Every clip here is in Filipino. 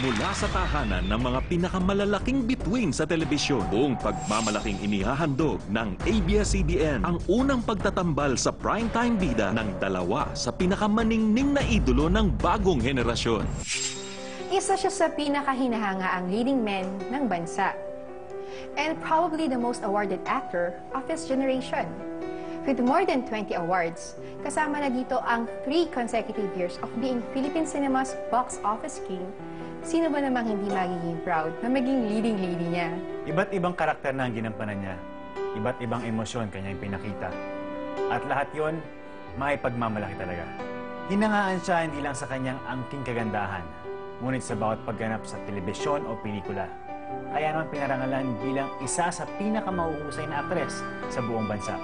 Mula sa tahanan ng mga pinakamalalaking bituin sa telebisyon, buong pagmamalaking inihahandog ng ABS-CBN ang unang pagtatambal sa primetime bida ng dalawa sa pinakamaningning na idolo ng bagong henerasyon. Isa siya sa pinakahinahangaang leading men ng bansa. And probably the most awarded actor of his generation. With more than 20 awards, kasama na dito ang 3 consecutive years of being Philippine cinema's box office king. Sino ba namang hindi magiging proud na maging leading lady niya? Iba't ibang karakter na ang ginampanan niya. Iba't ibang emosyon kanyang pinakita. At lahat yon, may pagmamalaki talaga. Hinangaan siya hindi lang sa kanyang angking kagandahan, ngunit sa bawat pagganap sa telebisyon o pelikula. Kaya naman pinarangalan bilang isa sa pinakamahuhusay na aktres sa buong bansa.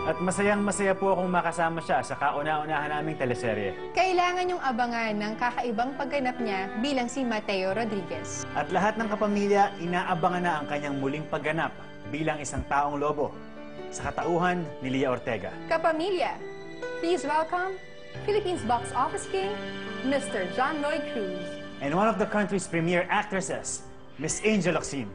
At masayang-masaya po akong makasama siya sa kauna-unahan naming teleserye. Kailangan niyong abangan ng kakaibang pagganap niya bilang si Mateo Rodriguez. At lahat ng kapamilya, inaabangan na ang kanyang muling pagganap bilang isang taong lobo sa katauhan ni Lea Ortega. Kapamilya, please welcome Philippines box office king, Mr. John Lloyd Cruz. And one of the country's premier actresses, Miss Angel Locsin.